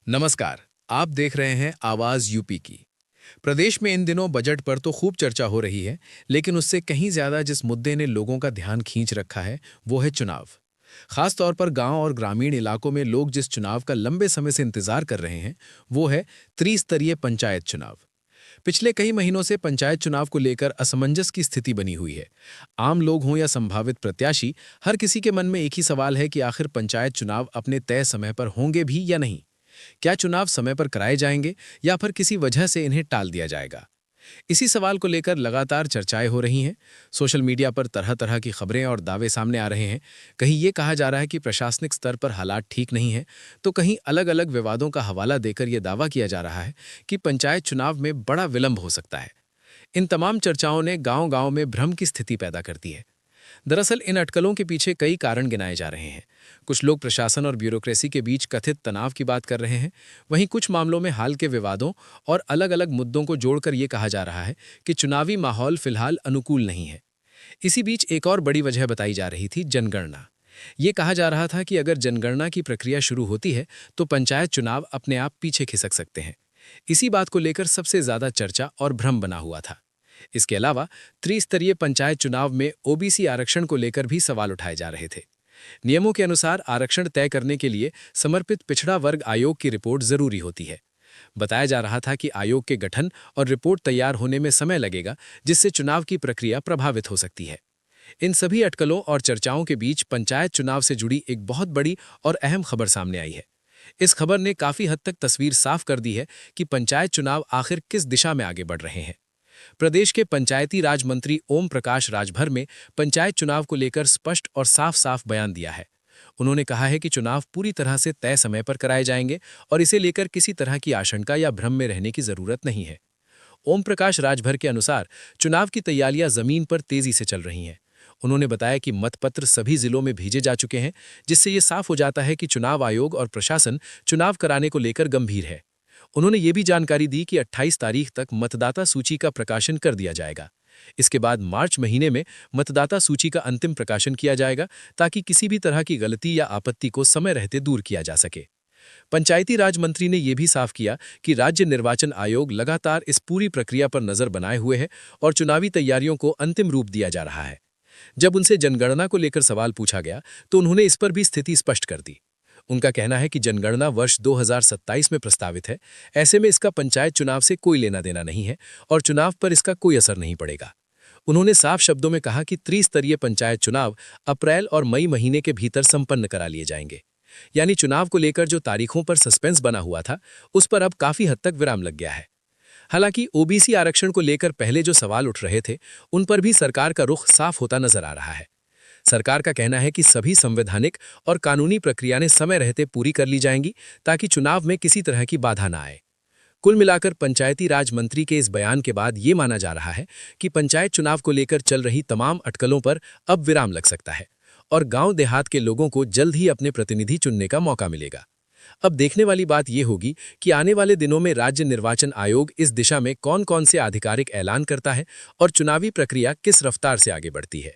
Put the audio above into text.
नमस्कार। आप देख रहे हैं आवाज यूपी की। प्रदेश में इन दिनों बजट पर तो खूब चर्चा हो रही है, लेकिन उससे कहीं ज्यादा जिस मुद्दे ने लोगों का ध्यान खींच रखा है वो है चुनाव। खास तौर पर गांव और ग्रामीण इलाकों में लोग जिस चुनाव का लंबे समय से इंतजार कर रहे हैं वो है त्रिस्तरीय पंचायत चुनाव। पिछले कई महीनों से पंचायत चुनाव को लेकर असमंजस की स्थिति बनी हुई है। आम लोग हों या संभावित प्रत्याशी, हर किसी के मन में एक ही सवाल है कि आखिर पंचायत चुनाव अपने तय समय पर होंगे भी या नहीं। क्या चुनाव समय पर कराए जाएंगे या फिर किसी वजह से इन्हें टाल दिया जाएगा? इसी सवाल को लेकर लगातार चर्चाएं हो रही हैं। सोशल मीडिया पर तरह तरह की खबरें और दावे सामने आ रहे हैं। कहीं ये कहा जा रहा है कि प्रशासनिक स्तर पर हालात ठीक नहीं हैं, तो कहीं अलग अलग विवादों का हवाला देकर यह दावा किया जा रहा है कि पंचायत चुनाव में बड़ा विलंब हो सकता है। इन तमाम चर्चाओं ने गांव-गांव में भ्रम की स्थिति पैदा कर दी है। दरअसल इन अटकलों के पीछे कई कारण गिनाए जा रहे हैं। कुछ लोग प्रशासन और ब्यूरोक्रेसी के बीच कथित तनाव की बात कर रहे हैं। वहीं कुछ मामलों में हाल के विवादों और अलग-अलग मुद्दों को जोड़कर ये कहा जा रहा है कि चुनावी माहौल फिलहाल अनुकूल नहीं है। इसी बीच एक और बड़ी वजह बताई जा रही थी जनगणना। ये कहा जा रहा था कि अगर जनगणना की प्रक्रिया शुरू होती है तो पंचायत चुनाव अपने आप पीछे खिसक सकते हैं। इसी बात को लेकर सबसे ज्यादा चर्चा और भ्रम बना हुआ था। इसके अलावा त्रिस्तरीय पंचायत चुनाव में ओबीसी आरक्षण को लेकर भी सवाल उठाए जा रहे थे। नियमों के अनुसार आरक्षण तय करने के लिए समर्पित पिछड़ा वर्ग आयोग की रिपोर्ट जरूरी होती है। बताया जा रहा था कि आयोग के गठन और रिपोर्ट तैयार होने में समय लगेगा, जिससे चुनाव की प्रक्रिया प्रभावित हो सकती है। इन सभी अटकलों और चर्चाओं के बीच पंचायत चुनाव से जुड़ी एक बहुत बड़ी और अहम खबर सामने आई है। इस खबर ने काफी हद तक तस्वीर साफ कर दी है कि पंचायत चुनाव आखिर किस दिशा में आगे बढ़ रहे हैं। प्रदेश के पंचायती राज मंत्री ओम प्रकाश राजभर में पंचायत चुनाव को लेकर स्पष्ट और साफ साफ बयान दिया है। उन्होंने कहा है कि चुनाव पूरी तरह से तय समय पर कराए जाएंगे और इसे लेकर किसी तरह की आशंका या भ्रम में रहने की जरूरत नहीं है। ओम प्रकाश राजभर के अनुसार चुनाव की तैयारियां जमीन पर तेजी से चल रही हैं। उन्होंने बताया कि मतपत्र सभी जिलों में भेजे जा चुके हैं, जिससे ये साफ हो जाता है कि चुनाव आयोग और प्रशासन चुनाव कराने को लेकर गंभीर है। उन्होंने ये भी जानकारी दी कि 28 तारीख तक मतदाता सूची का प्रकाशन कर दिया जाएगा। इसके बाद मार्च महीने में मतदाता सूची का अंतिम प्रकाशन किया जाएगा, ताकि किसी भी तरह की गलती या आपत्ति को समय रहते दूर किया जा सके। पंचायती राज मंत्री ने यह भी साफ किया कि राज्य निर्वाचन आयोग लगातार इस पूरी प्रक्रिया पर नजर बनाए हुए है और चुनावी तैयारियों को अंतिम रूप दिया जा रहा है। जब उनसे जनगणना को लेकर सवाल पूछा गया तो उन्होंने इस पर भी स्थिति स्पष्ट कर दी। उनका कहना है कि जनगणना वर्ष 2027 में प्रस्तावित है। ऐसे में इसका पंचायत चुनाव से कोई लेना देना नहीं है और चुनाव पर इसका कोई असर नहीं पड़ेगा। उन्होंने साफ शब्दों में कहा कि त्रिस्तरीय पंचायत चुनाव अप्रैल और मई महीने के भीतर संपन्न करा लिए जाएंगे। यानी चुनाव को लेकर जो तारीखों पर सस्पेंस बना हुआ था, उस पर अब काफी हद तक विराम लग गया है। हालांकि ओबीसी आरक्षण को लेकर पहले जो सवाल उठ रहे थे, उन पर भी सरकार का रुख साफ होता नजर आ रहा है। सरकार का कहना है कि सभी संवैधानिक और कानूनी प्रक्रियाएं समय रहते पूरी कर ली जाएंगी, ताकि चुनाव में किसी तरह की बाधा न आए। कुल मिलाकर पंचायती राज मंत्री के इस बयान के बाद ये माना जा रहा है कि पंचायत चुनाव को लेकर चल रही तमाम अटकलों पर अब विराम लग सकता है और गांव देहात के लोगों को जल्द ही अपने प्रतिनिधि चुनने का मौका मिलेगा। अब देखने वाली बात यह होगी कि आने वाले दिनों में राज्य निर्वाचन आयोग इस दिशा में कौन-कौन से आधिकारिक ऐलान करता है और चुनावी प्रक्रिया किस रफ्तार से आगे बढ़ती है।